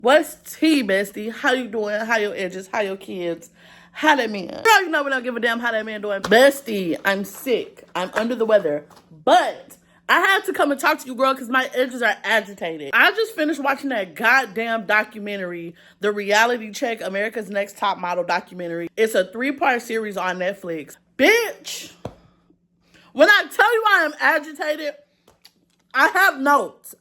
What's tea, bestie? How you doing? How your edges? How your kids? How that man? Girl, you know we don't give a damn how that man doing. Bestie, I'm sick. I'm under the weather. But I had to come and talk to you, girl, because my edges are agitated. I just finished watching that goddamn documentary, the Reality Check America's Next Top Model documentary. It's a 3-part series on Netflix. Bitch, when I tell you I am agitated, I have notes.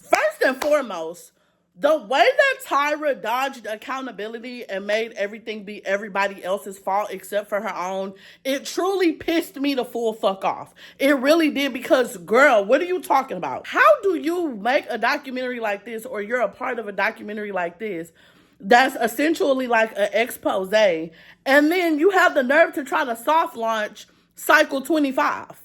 First and foremost, the way that Tyra dodged accountability and made everything be everybody else's fault except for her own, it truly pissed me the full fuck off. It really did, because, girl, what are you talking about? How do you make a documentary like this, or you're a part of a documentary like this, that's essentially like an expose, and then you have the nerve to try to soft launch Cycle 25?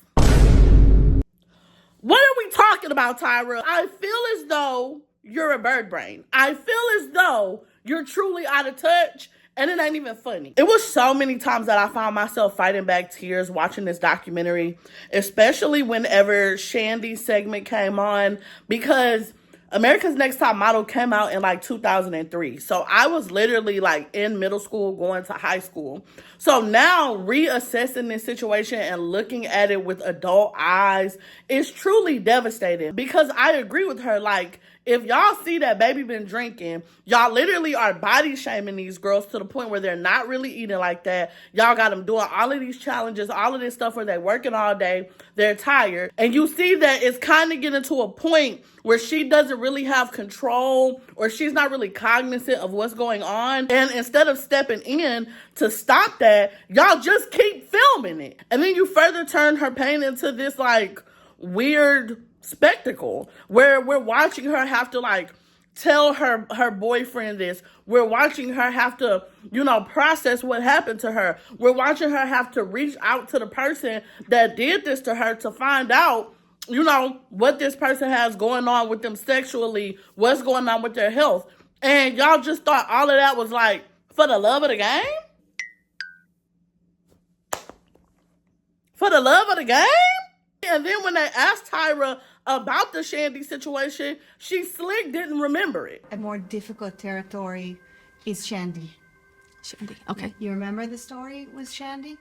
What are we talking about, Tyra? I feel as though you're a bird brain. I feel as though you're truly out of touch, and it ain't even funny. It was so many times that I found myself fighting back tears watching this documentary, especially whenever Shandy's segment came on, because America's Next Top Model came out in like 2003. So I was literally like in middle school going to high school. So now reassessing this situation and looking at it with adult eyes is truly devastating, because I agree with her. Like, if y'all see that baby been drinking, y'all literally are body shaming these girls to the point where they're not really eating like that. Y'all got them doing all of these challenges, all of this stuff where they're working all day, they're tired. And you see that it's kind of getting to a point where she doesn't really have control, or she's not really cognizant of what's going on. And instead of stepping in to stop that, y'all just keep filming it. And then you further turn her pain into this like weird spectacle where we're watching her have to like tell her boyfriend this. We're watching her have to, process what happened to her. We're watching her have to reach out to the person that did this to her to find out, what this person has going on with them sexually, what's going on with their health. And y'all just thought all of that was like for the love of the game? For the love of the game? And then when they asked Tyra about the Shandy situation, she slick didn't remember it. A more difficult territory is Shandy. Shandy, okay. You remember the story with Shandy?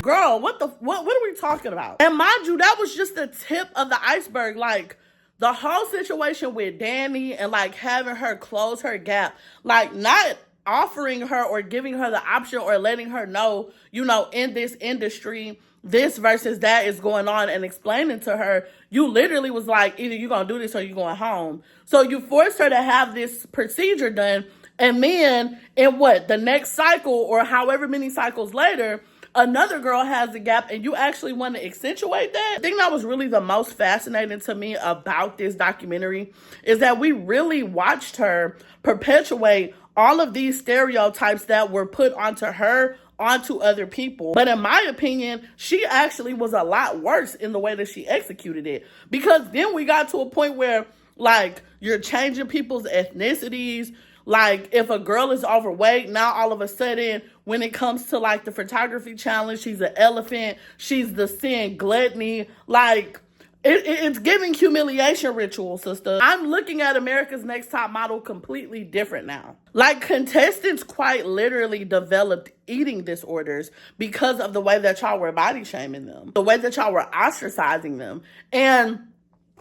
Girl, what are we talking about? And mind you, that was just the tip of the iceberg. Like, the whole situation with Danny and like having her close her gap, like not offering her or giving her the option or letting her know, in this industry, this versus that is going on, and explaining to her, you literally was like, either you're going to do this or you're going home. So you forced her to have this procedure done. And then in the next cycle or however many cycles later, another girl has a gap, and you actually want to accentuate that. The thing that was really the most fascinating to me about this documentary is that we really watched her perpetuate all of these stereotypes that were put onto her, onto other people. But in my opinion, she actually was a lot worse in the way that she executed it. Because then we got to a point where, like, you're changing people's ethnicities. Like, if a girl is overweight, now all of a sudden, when it comes to, like, the photography challenge, she's an elephant. She's the sin gluttony. Like, it's giving humiliation ritual, sister. I'm looking at America's Next Top Model completely different now. Like, contestants quite literally developed eating disorders because of the way that y'all were body shaming them, the way that y'all were ostracizing them. And,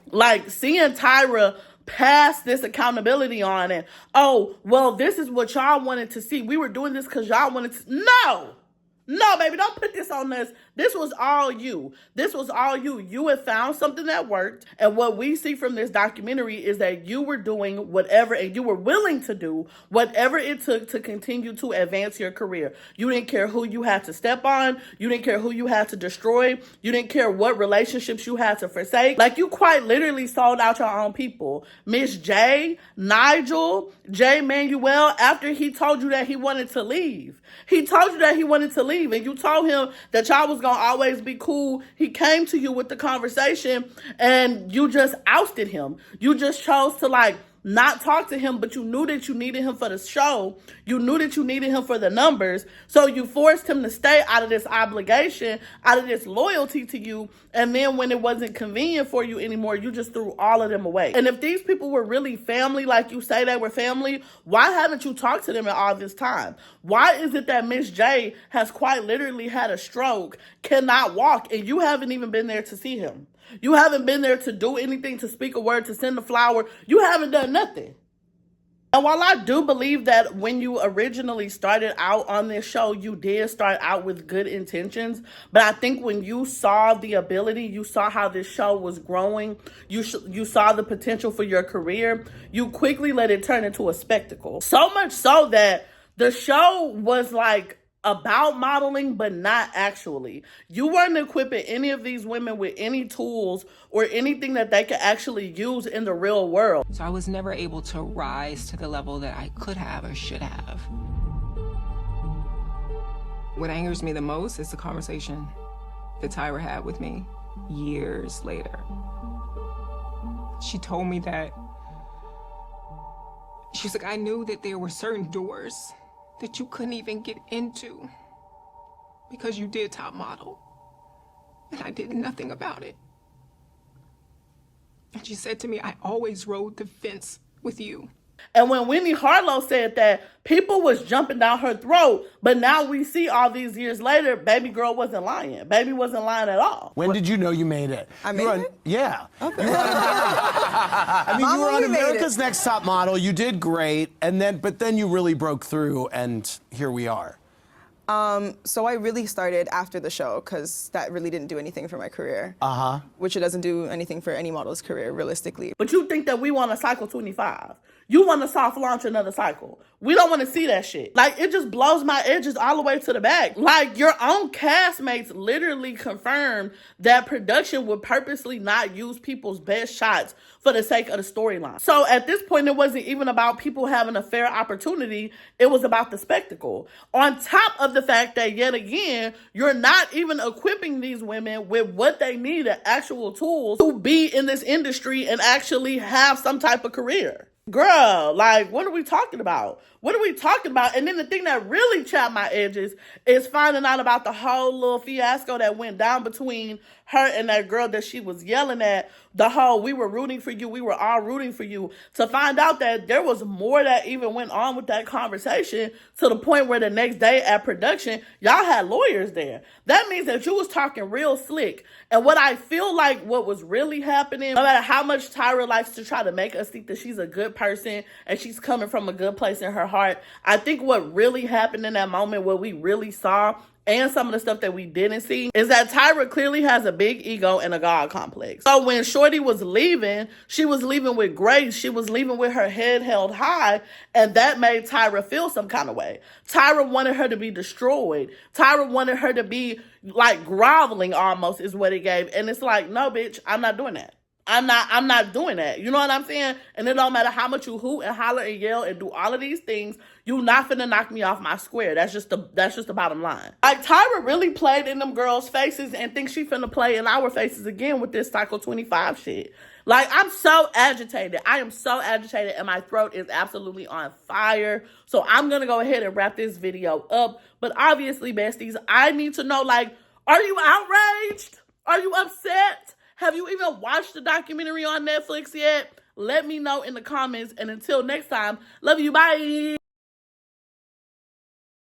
like, seeing Tyra pass this accountability on and, oh, well, this is what y'all wanted to see. We were doing this because y'all wanted to. No, baby, don't put this on us. This was all you. This was all you. You had found something that worked. And what we see from this documentary is that you were doing whatever, and you were willing to do whatever it took to continue to advance your career. You didn't care who you had to step on. You didn't care who you had to destroy. You didn't care what relationships you had to forsake. Like, you quite literally sold out your own people. Miss J, Nigel, J Manuel, after he told you that he wanted to leave. He told you that he wanted to leave, and you told him that y'all was going to always be cool. He came to you with the conversation, and you just ousted him. You just chose to, like, not talk to him, but you knew that you needed him for the show. You knew that you needed him for the numbers. So you forced him to stay out of this obligation, out of this loyalty to you. And then when it wasn't convenient for you anymore, you just threw all of them away. And if these people were really family, like you say they were family, why haven't you talked to them in all this time? Why is it that Miss J has quite literally had a stroke, cannot walk, and you haven't even been there to see him? You haven't been there to do anything, to speak a word, to send a flower. You haven't done nothing. And while I do believe that when you originally started out on this show, you did start out with good intentions, but I think when you saw the ability, you saw how this show was growing, you saw the potential for your career, you quickly let it turn into a spectacle. So much so that the show was like about modeling, but not actually. You weren't equipping any of these women with any tools or anything that they could actually use in the real world. So I was never able to rise to the level that I could have or should have. What angers me the most is the conversation that Tyra had with me years later. She told me that, she's like, I knew that there were certain doors that you couldn't even get into because you did top model, and I did nothing about it. And she said to me, I always rode the fence with you. And when Winnie Harlow said that, people was jumping down her throat, but now we see all these years later, baby girl wasn't lying. Baby wasn't lying at all. When did you know you made it? I made it? Yeah. Okay. I mean, Mama, you were on we made America's it. Next Top Model. You did great, but then you really broke through, and here we are. So I really started after the show because that really didn't do anything for my career. Uh-huh. Which it doesn't do anything for any model's career, realistically. But you think that we want to cycle 25. You want to soft launch another cycle. We don't want to see that shit. Like, it just blows my edges all the way to the back. Like, your own castmates literally confirmed that production would purposely not use people's best shots for the sake of the storyline. So at this point, it wasn't even about people having a fair opportunity. It was about the spectacle. On top of the fact that, yet again, you're not even equipping these women with what they need, the actual tools to be in this industry and actually have some type of career. Girl, like, what are we talking about? What are we talking about? And then the thing that really chapped my edges is finding out about the whole little fiasco that went down between her and that girl that she was yelling at. The whole, we were rooting for you, we were all rooting for you. To find out that there was more that even went on with that conversation, to the point where the next day at production, y'all had lawyers there. That means that you was talking real slick. And what I feel like what was really happening, no matter how much Tyra likes to try to make us think that she's a good person and she's coming from a good place in her heart, I think what really happened in that moment, what we really saw, and some of the stuff that we didn't see, is that Tyra clearly has a big ego and a God complex. So when Shorty was leaving, she was leaving with grace. She was leaving with her head held high, and that made Tyra feel some kind of way. Tyra wanted her to be destroyed. Tyra wanted her to be like groveling almost, is what it gave. And it's like, no, bitch, I'm not doing that. I'm not doing that. You know what I'm saying? And it don't matter how much you hoot and holler and yell and do all of these things, you not finna knock me off my square. That's just the bottom line. Like, Tyra really played in them girls' faces and thinks she finna play in our faces again with this Cycle 25 shit. Like, I'm so agitated. I am so agitated, and my throat is absolutely on fire. So I'm gonna go ahead and wrap this video up. But obviously, besties, I need to know, like, are you outraged? Are you upset? Have you even watched the documentary on Netflix yet? Let me know in the comments. And until next time, love you. Bye.